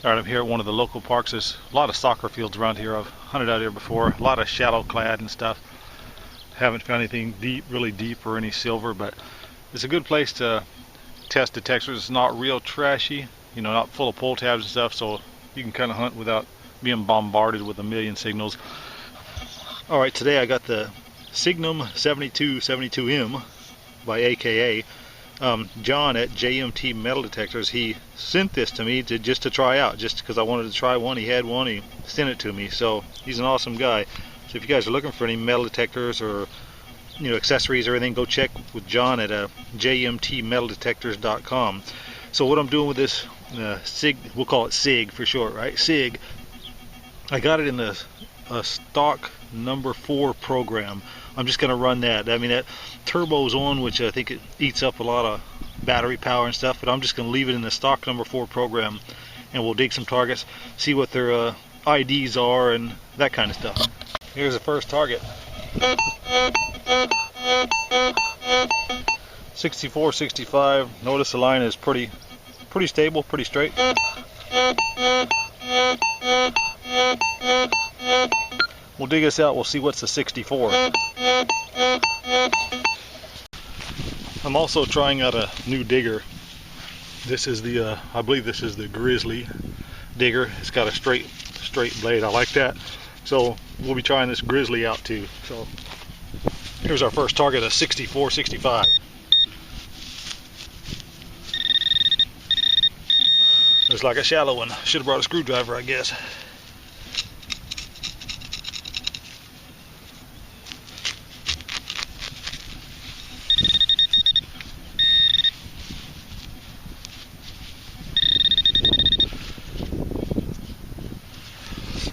Alright, I'm here at one of the local parks. There's a lot of soccer fields around here. I've hunted out here before. A lot of shallow clad and stuff. Haven't found anything deep, really deep, or any silver, but it's a good place to test detectors. It's not real trashy, you know, not full of pull tabs and stuff, so you can kind of hunt without being bombarded with a million signals. Alright, today I got the Signum 7272M by AKA. John at JMT Metal Detectors, he sent this to me just to try out, just because I wanted to try one. He had one, he sent it to me, so he's an awesome guy. So if you guys are looking for any metal detectors or accessories or anything, go check with John at jmtmetaldetectors.com. So what I'm doing with this SIG, we'll call it SIG for short, right? SIG, I got it in the stock number 4 program. I'm just going to run that. I mean, that turbo's on, which I think it eats up a lot of battery power and stuff, but I'm just going to leave it in the stock number 4 program, and we'll dig some targets, see what their IDs are and that kind of stuff. Here's the first target. 64, 65. Notice the line is pretty stable, pretty straight. We'll dig this out, we'll see what's the 64. I'm also trying out a new digger. This is the, I believe this is the Grizzly digger. It's got a straight blade. I like that. So we'll be trying this Grizzly out too. So here's our first target, a 64, 65. Looks like a shallow one. Should have brought a screwdriver, I guess.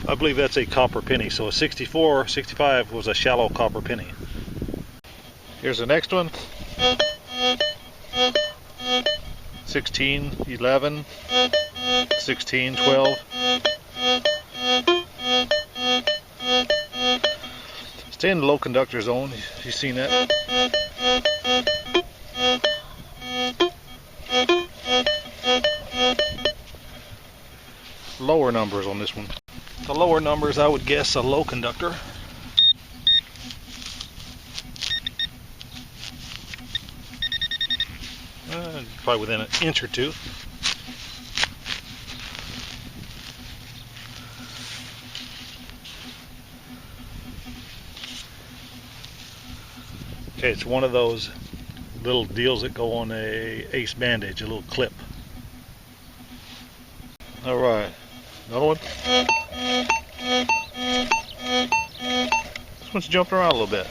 I believe that's a copper penny, so a 64, 65 was a shallow copper penny. Here's the next one. 16, 11, 16, 12. Stay in the low conductor zone, you've seen that. Lower numbers on this one. The lower numbers, I would guess a low conductor. Probably within an inch or two. Okay, it's one of those little deals that go on a ace bandage, a little clip. Alright, another one. This one's jumping around a little bit.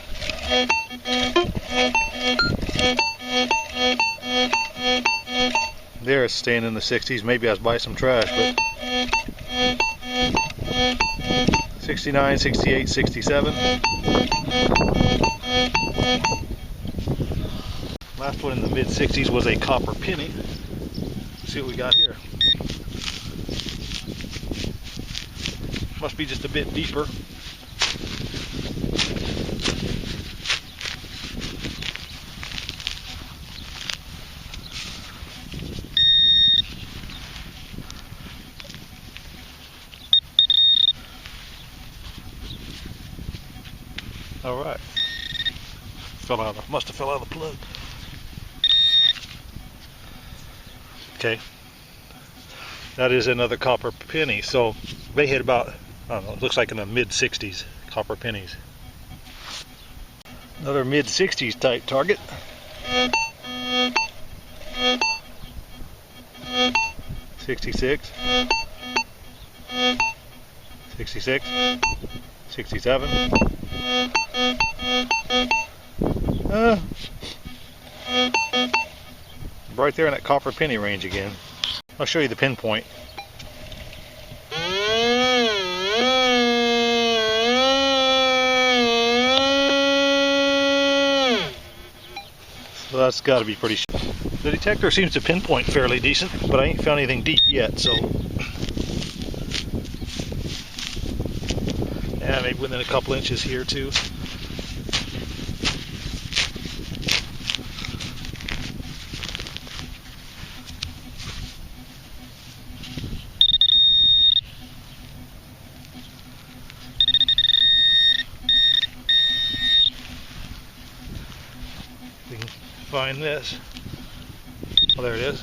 There, it's staying in the 60s. Maybe I was buying some trash, but 69, 68, 67. Last one in the mid 60s was a copper penny. Let's see what we got here. Must be just a bit deeper. All right. Must have fell out of the plug. Okay. That is another copper penny. So they hit about, I don't know, it looks like in the mid 60s, copper pennies. Another mid 60s type target. 66. 66. 67. Right there in that copper penny range again. I'll show you the pinpoint. So that's got to be pretty. The detector seems to pinpoint fairly decent, but I ain't found anything deep yet, so yeah, maybe within a couple inches here too. find this. Oh, there it is.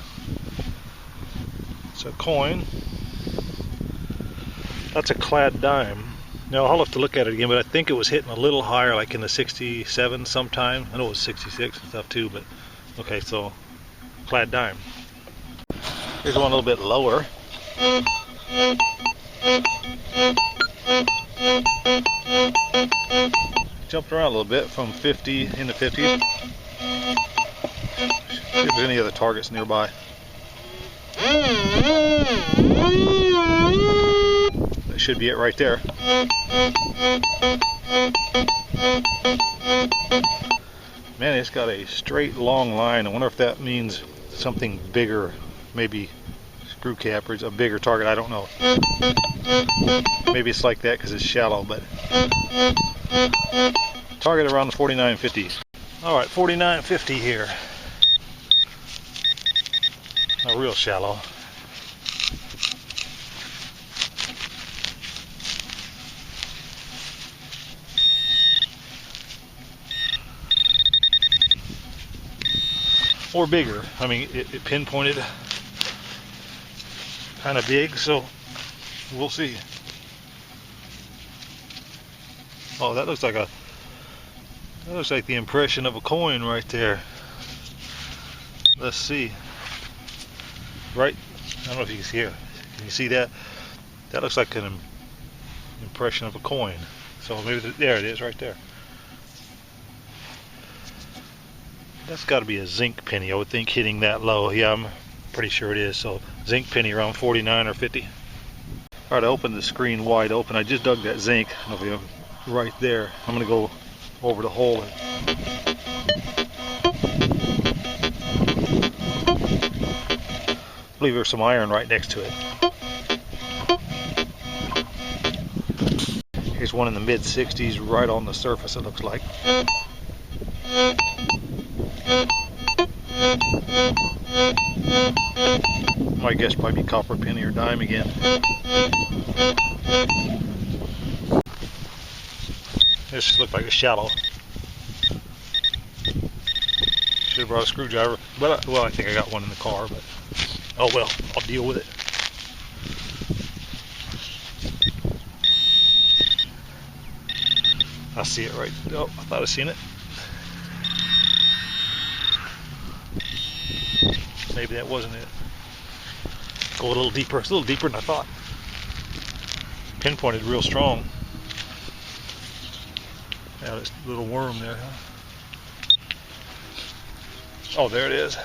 It's a coin. That's a Clad dime. Now I'll have to look at it again, but I think it was hitting a little higher, like in the 67 sometime. I know it was 66 and stuff too, but okay, so Clad dime. Here's one a little bit lower. Jumped around a little bit from 50 into 50s. See if there's any other targets nearby. That should be it right there. Man, it's got a straight long line. I wonder if that means something bigger, maybe screw cap, or it's a bigger target. I don't know. Maybe it's like that because it's shallow, but target around the 49.50. All right, 49.50 here. Not real shallow. Or bigger. I mean, it pinpointed kind of big, so we'll see. Oh, that looks like the impression of a coin right there. Let's see. Right, I don't know if you can see it. Can you see that? That looks like an impression of a coin. So maybe there it is, right there. That's got to be a zinc penny, I would think, hitting that low. Yeah, I'm pretty sure it is. So zinc penny around 49 or 50. All right, I opened the screen wide open. I just dug that zinc. I don't know if you have right there. I'm going to go over the hole. I believe there's some iron right next to it. Here's one in the mid 60s right on the surface, it looks like. My guess probably be copper penny or dime again. This looks like a shallow. Should have brought a screwdriver, but well, I think I got one in the car, but oh well, I'll deal with it. I see it right. Oh, I thought I seen it. Maybe that wasn't it. Go a little deeper. It's a little deeper than I thought. Pinpointed real strong. Yeah, this little worm there, huh? Oh, there it is.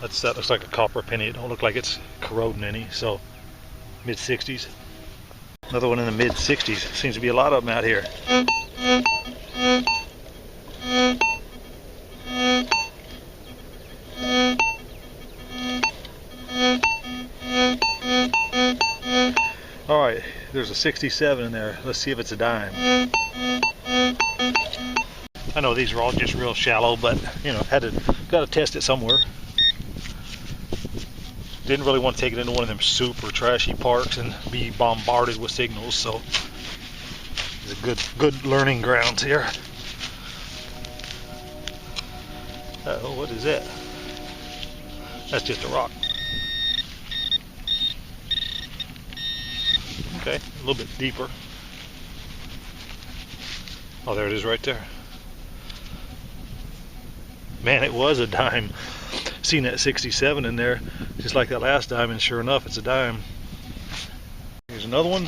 That looks like a copper penny. It don't look like it's corroding any. So mid 60s. Another one in the mid 60s. Seems to be a lot of them out here. All right, there's a 67 in there. Let's see if it's a dime. I know these are all just real shallow, but you know, got to test it somewhere. Didn't really want to take it into one of them super trashy parks and be bombarded with signals, so it's a good learning grounds here. Oh, what is that? That's just a rock. Okay, a little bit deeper. Oh, there it is right there. Man, it was a dime. Seen that 67 in there, just like that last dime, and sure enough, it's a dime. Here's another one.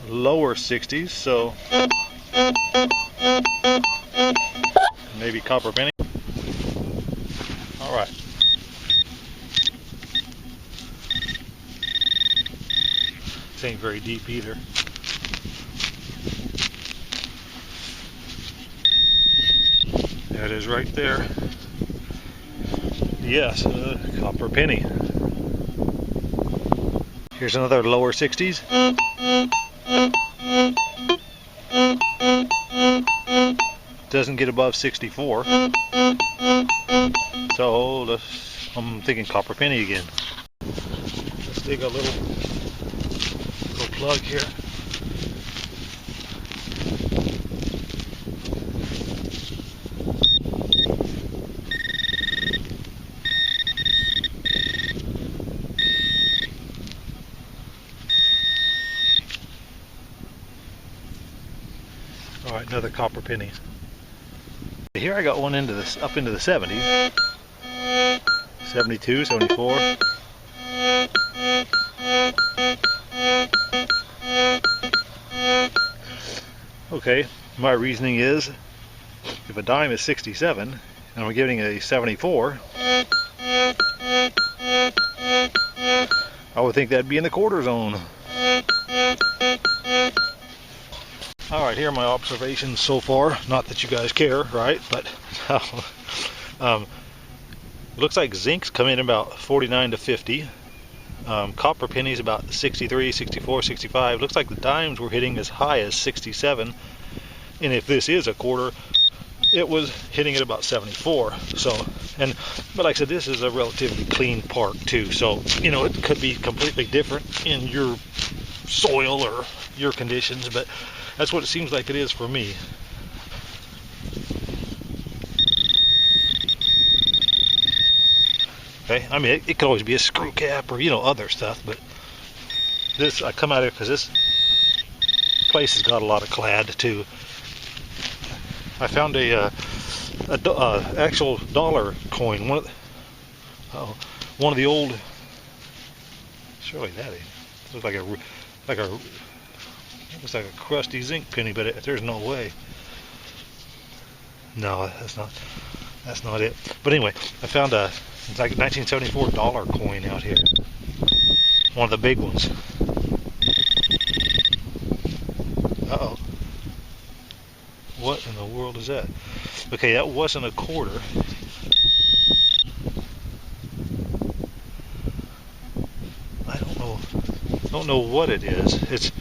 Lower 60s, so maybe copper penny. All right. This ain't very deep either. There it is right there. Yes, copper penny. Here's another lower 60s. Doesn't get above 64. So let's I'm thinking copper penny again. Let's dig a little plug here. All right, another copper penny. Here I got one into this up into the 70s. 72, 74. Okay, my reasoning is if a dime is 67 and I'm getting a 74, I would think that'd be in the quarter zone. Alright, here are my observations so far. Not that you guys care, right? But it looks like zinc's come in about 49 to 50. Copper pennies about 63, 64, 65. Looks like the dimes were hitting as high as 67. And if this is a quarter, it was hitting at about 74. But like I said, this is a relatively clean park too. So, you know, it could be completely different in your soil or your conditions, but that's what it seems like it is for me. Okay, I mean, it could always be a screw cap or, you know, other stuff, but this, I come out here because this place has got a lot of clad too. I found a actual dollar coin, one of the old, surely that is, looks like a crusty zinc penny, but there's no way. No, that's not it. But anyway, I found it's like a 1974 dollar coin out here. One of the big ones. Uh-oh. What in the world is that? Okay, that wasn't a quarter. I don't know what it is.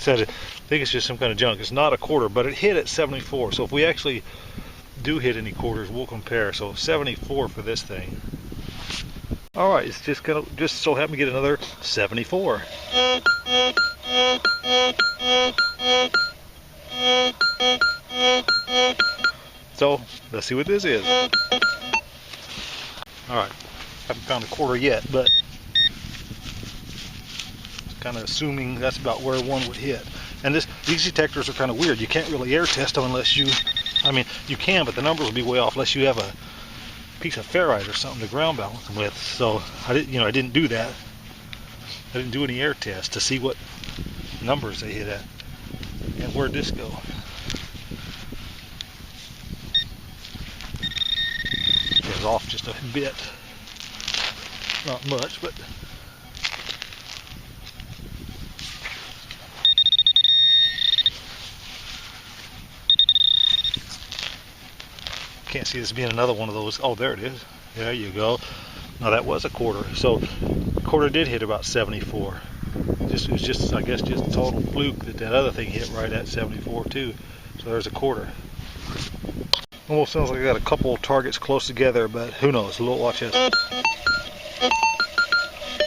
I think it's just some kind of junk. It's not a quarter, but it hit at 74. So if we actually do hit any quarters, we'll compare. So 74 for this thing. All right, it's just so happen to get another 74. So let's see what this is. All right, haven't found a quarter yet, but kind of assuming that's about where one would hit. And these detectors are kind of weird. You can't really air test them unless you, I mean, you can, but the numbers will be way off unless you have a piece of ferrite or something to ground balance them with. So I didn't do that. I didn't do any air tests to see what numbers they hit at and where'd this go. It was off just a bit, not much, but can't see this being another one of those. Oh, there it is. There you go. Now that was a quarter. So the quarter did hit about 74. It was just, I guess, just a total fluke that other thing hit right at 74 too. So there's a quarter. Almost sounds like I got a couple of targets close together, but who knows? Watch this.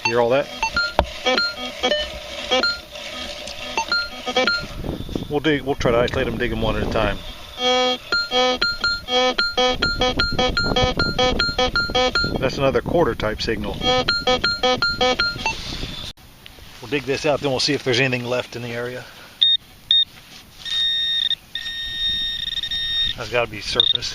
Hear all that? We'll try to isolate them, dig them one at a time. That's another quarter type signal. We'll dig this out, then we'll see if there's anything left in the area. That's got to be surface.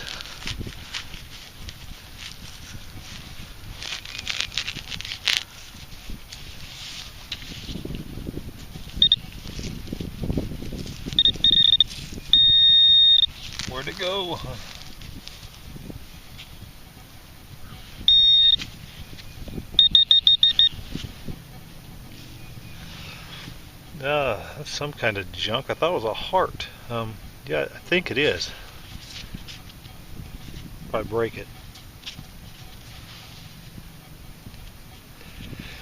Where'd it go? That's some kind of junk. I thought it was a heart. Yeah, I think it is. If I break it.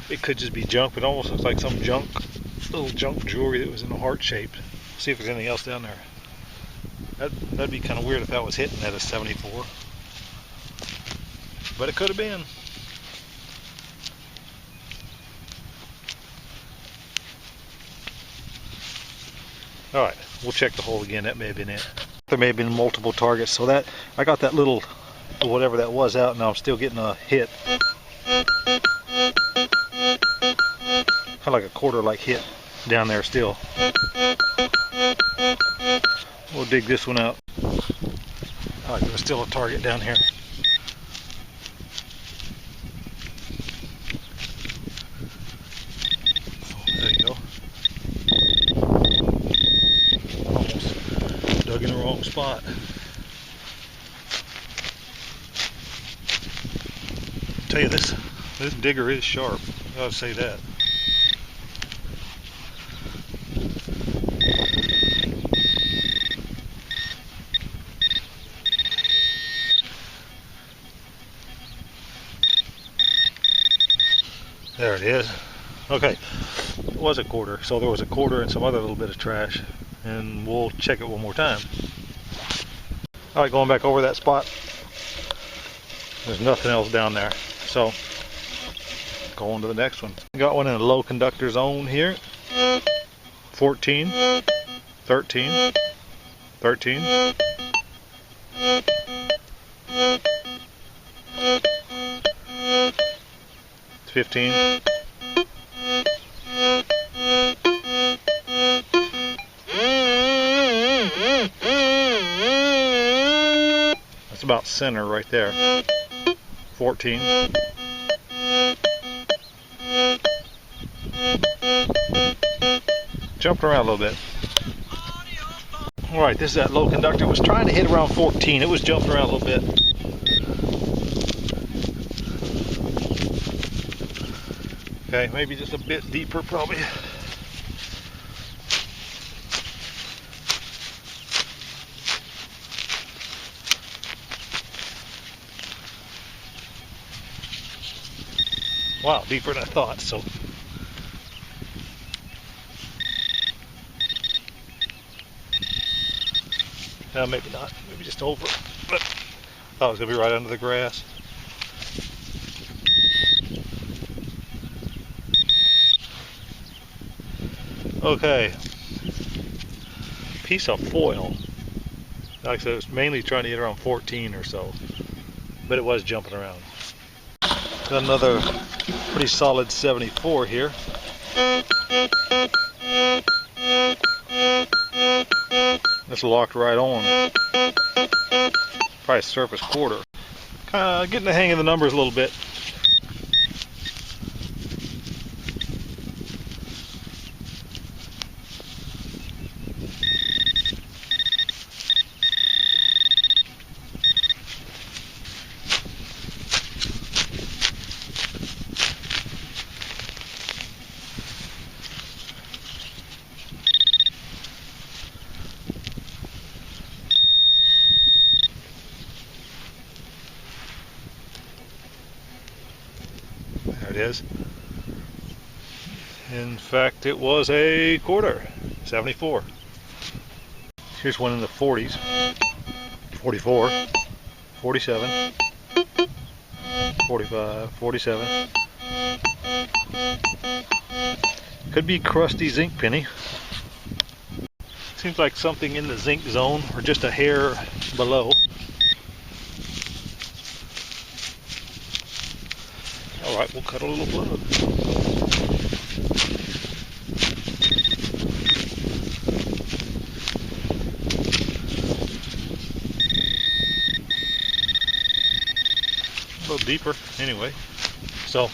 It could just be junk, but it almost looks like some little junk jewelry that was in a heart shape. See if there's anything else down there. That'd be kind of weird if that was hitting at a 74. But it could have been. Alright, we'll check the hole again. That may have been it. There may have been multiple targets, so that I got that little whatever that was out, and I'm still getting a hit. Kind of like a quarter like hit down there still. We'll dig this one out. Alright, there's still a target down here. There you go. Almost dug in the wrong spot. I'll tell you, this digger is sharp. I gotta say that. There it is. Okay, it was a quarter, so there was a quarter and some other little bit of trash, and we'll check it one more time. Alright, going back over that spot, there's nothing else down there, so go on to the next one. Got one in a low conductor zone here. 14, 13, 13, 15, 'That's about center right there. 14, 'Jumped around a little bit. Alright, this is that low conductor. It was trying to hit around 14. It was jumping around a little bit. Okay, maybe just a bit deeper probably. Wow, deeper than I thought, so. Maybe not, maybe just over it, but I thought it was going to be right under the grass. Okay, piece of foil. Like I said, it was mainly trying to hit around 14 or so, but it was jumping around. Got another pretty solid 74 here. It's locked right on. Probably surface quarter. Kind of getting the hang of the numbers a little bit. There it is. In fact, it was a quarter, 74. Here's one in the 40s, 44, 47, 45, 47. Could be crusty zinc penny. Seems like something in the zinc zone or just a hair below. Alright, we'll cut a little plug. A little deeper, anyway. So,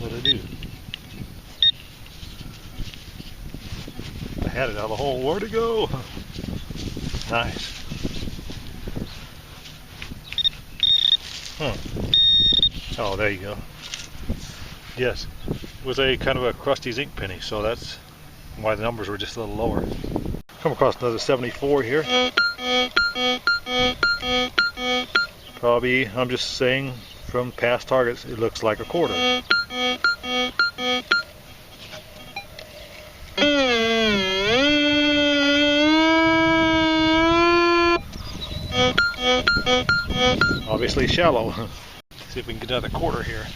what'd I do? I had it out of the hole. Where'd it go? Nice. Oh, there you go. Yes, it was a kind of a crusty zinc penny, so that's why the numbers were just a little lower. Come across another 74 here. Probably, I'm just saying, from past targets, it looks like a quarter. Obviously shallow. See if we can get another quarter here.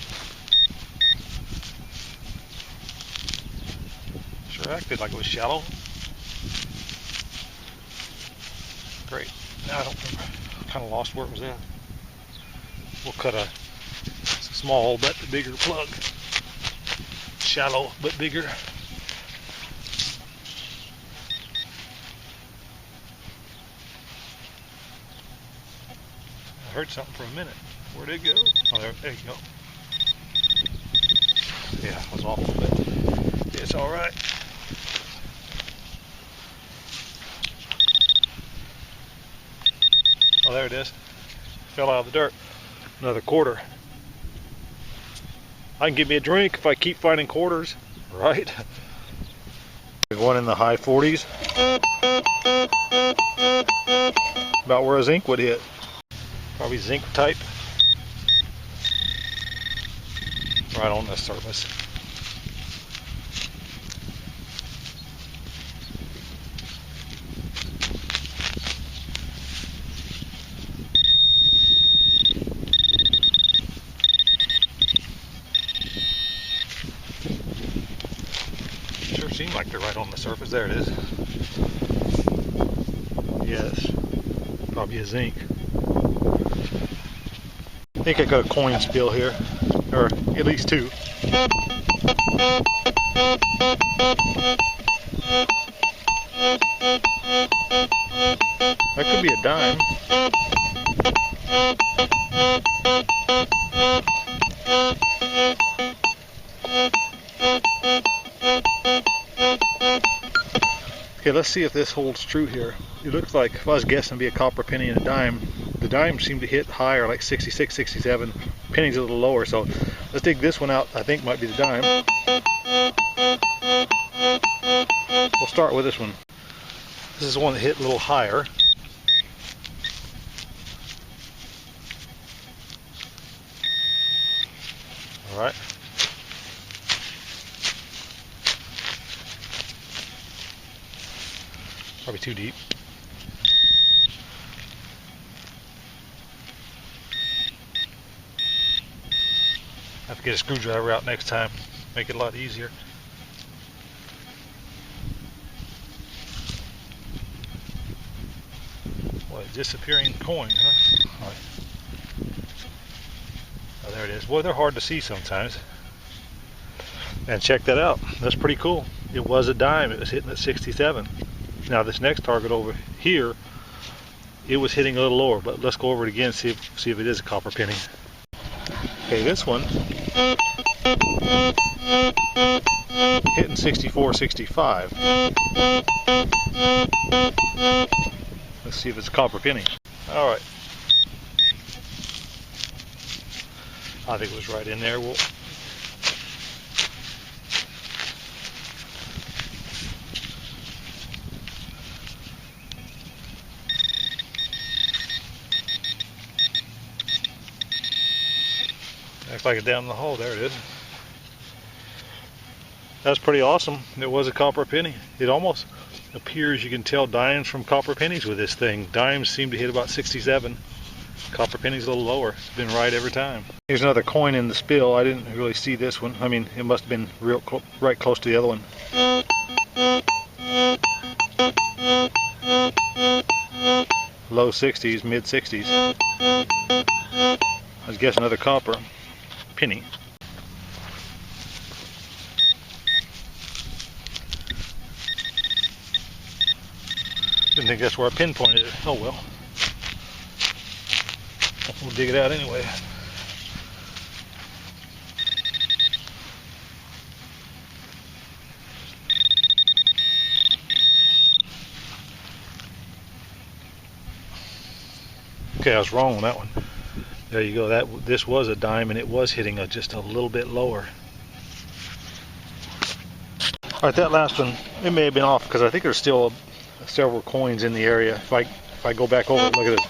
Sure acted like it was shallow. Great. Now I don't remember. Kind of lost where it was at. We'll cut a small but bigger plug. Shallow but bigger. I heard something for a minute. Where'd it go? Oh, there you go. Yeah, it was awful, but it's all right. Oh, there it is. Fell out of the dirt. Another quarter. I can get me a drink if I keep finding quarters, right? One in the high 40s. About where a zinc would hit. Probably zinc type. Right on the surface. Sure seemed like they're right on the surface. There it is. Yes. Probably a zinc. I think I got a coin spill here. Or at least two. That could be a dime. Okay, let's see if this holds true here. It looks like, if I was guessing, it'd be a copper penny and a dime. The dime seemed to hit higher, like 66, 67. Penny's a little lower, so let's dig this one out. I think might be the dime. We'll start with this one. This is the one that hit a little higher. All right. Probably too deep. I have to get a screwdriver out next time. Make it a lot easier. What, a disappearing coin, huh? All right. Oh, there it is. Boy, they're hard to see sometimes. And check that out. That's pretty cool. It was a dime. It was hitting at 67. Now this next target over here, it was hitting a little lower, but let's go over it again, see if it is a copper penny. Okay, this one hitting 64, 65. Let's see if it's a copper penny. All right. I think it was right in there. We'll act like it down the hole. There it is. That's pretty awesome. It was a copper penny. It almost appears you can tell dimes from copper pennies with this thing. Dimes seem to hit about 67. Copper pennies a little lower. It's been right every time. Here's another coin in the spill. I didn't really see this one. I mean, it must have been right close to the other one. Low 60s, mid 60s. I was guessing another copper penny. Didn't think that's where I pinpointed it. Oh well. We'll dig it out anyway. Okay, I was wrong on that one. There you go. This was a dime, and it was hitting just a little bit lower. All right, that last one, it may have been off because I think there's still several coins in the area. If I go back over, look at this.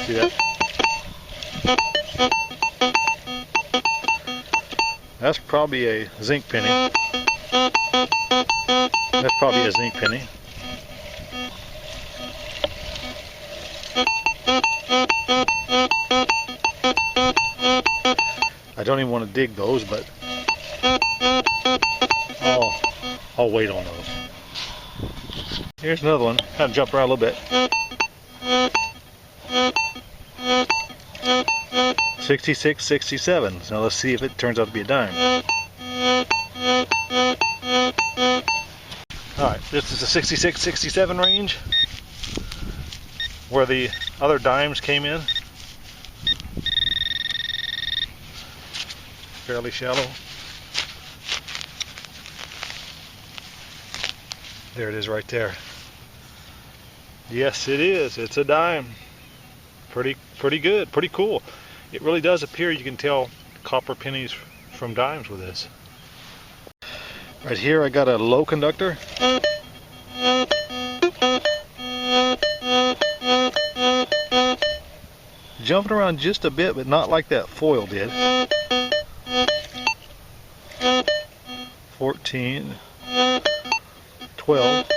See that? That's probably a zinc penny. That's probably a zinc penny. I don't even want to dig those, but I'll wait on those. Here's another one. Kind of jump around a little bit. 66, 67. So let's see if it turns out to be a dime. Alright, this is the 66, 67 range where the other dimes came in. Fairly shallow. There it is right there. Yes, it is. It's a dime. Pretty good. Pretty cool. It really does appear you can tell copper pennies from dimes with this. Right here I got a low conductor. Jumping around just a bit, but not like that foil did. 14, 12,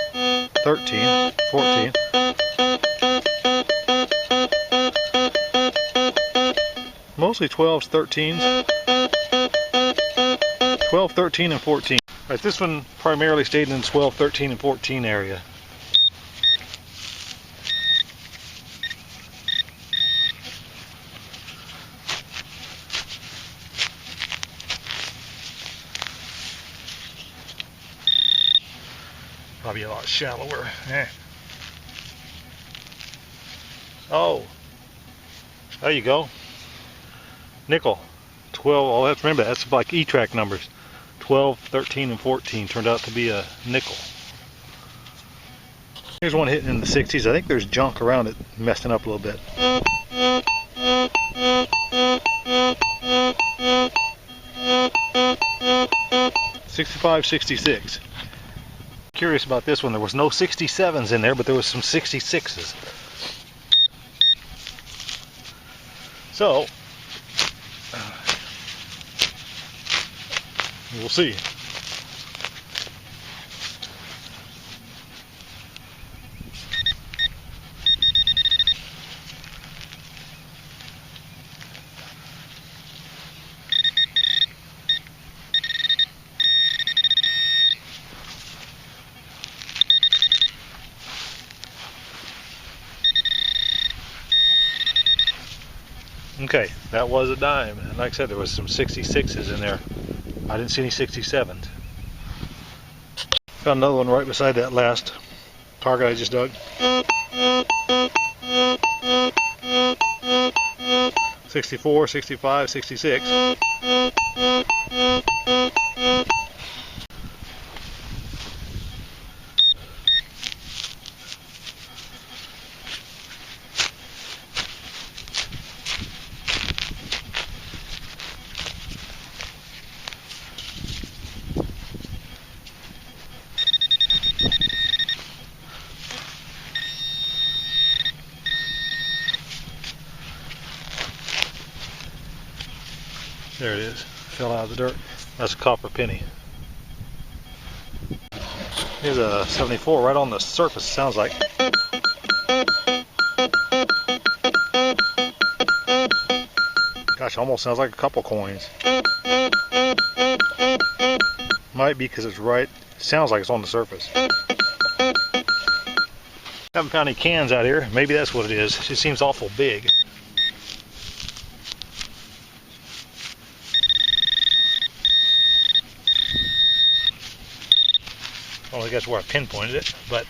13, 14. Mostly 12s, 13s. 12, 13, and 14. Right, this one primarily stayed in the 12, 13, and 14 area. Probably a lot shallower. Oh, there you go. Nickel. 12. Oh, let's remember that's like E-track numbers. 12, 13, and 14 turned out to be a nickel. Here's one hitting in the 60s. I think there's junk around it messing up a little bit. 65, 66. Curious about this one. There was no 67s in there, but there was some 66s. So, we'll see. Okay, that was a dime, and like I said, there was some 66s in there. I didn't see any 67s. Found another one right beside that last target I just dug. 64, 65, 66. There it is. Fell out of the dirt. That's a copper penny. Here's a 74 right on the surface, sounds like. Gosh, almost sounds like a couple coins. Might be because it's right. Sounds like it's on the surface. Haven't found any cans out here. Maybe that's what it is. It just seems awful big. Well, I guess where I pinpointed it, but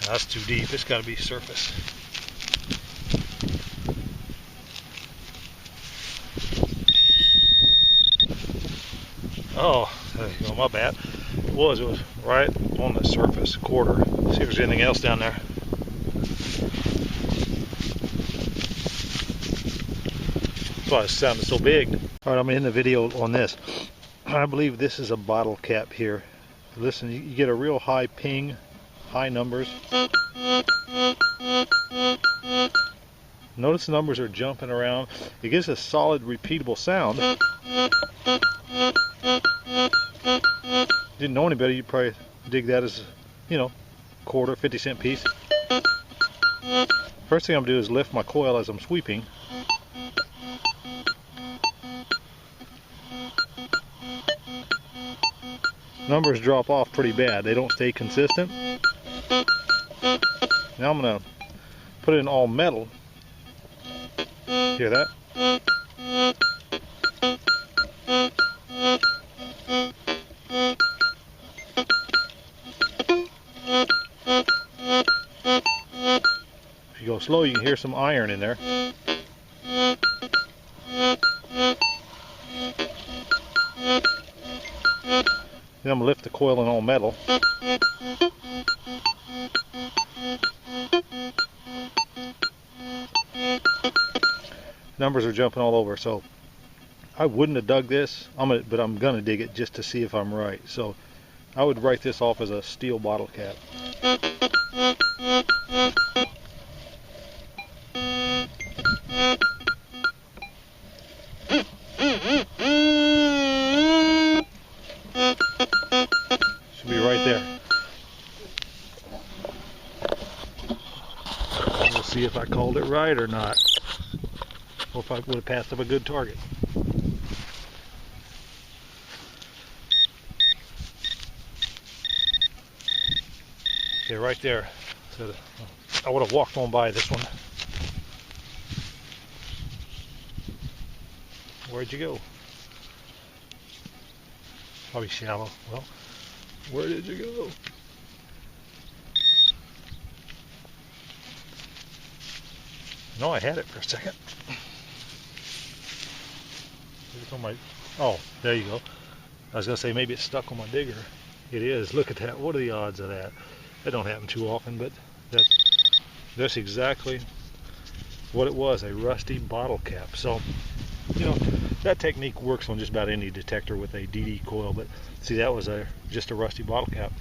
that's too deep. It's got to be surface. Oh, there you go, my bad. It was right on the surface, quarter. See if there's anything else down there. That's why it sounded so big. All right, I'm going to end the video on this. I believe this is a bottle cap here. Listen, you get a real high ping, high numbers. Notice the numbers are jumping around. It gives a solid, repeatable sound. Didn't know any better, you'd probably dig that as, you know, quarter, 50-cent piece. First thing I'm going to do is lift my coil as I'm sweeping. Numbers drop off pretty bad. They don't stay consistent. Now I'm going to put it in all metal. Hear that? If you go slow, you can hear some iron in there. Then I'm going to lift the coil in all metal. Numbers are jumping all over, so I wouldn't have dug this, but I'm going to dig it just to see if I'm right. So I would write this off as a steel bottle cap. Should be right there. We'll see if I called it right or not, or if I would have passed up a good target. Okay, right there. So I would have walked on by this one. Where'd you go? Probably shallow. Well, where did you go? No, I had it for a second. It's on my, oh, there you go. I was going to say maybe it's stuck on my digger. It is. Look at that. What are the odds of that? That don't happen too often, but that's exactly what it was, a rusty bottle cap. So, you know, that technique works on just about any detector with a DD coil, but see, that was just a rusty bottle cap.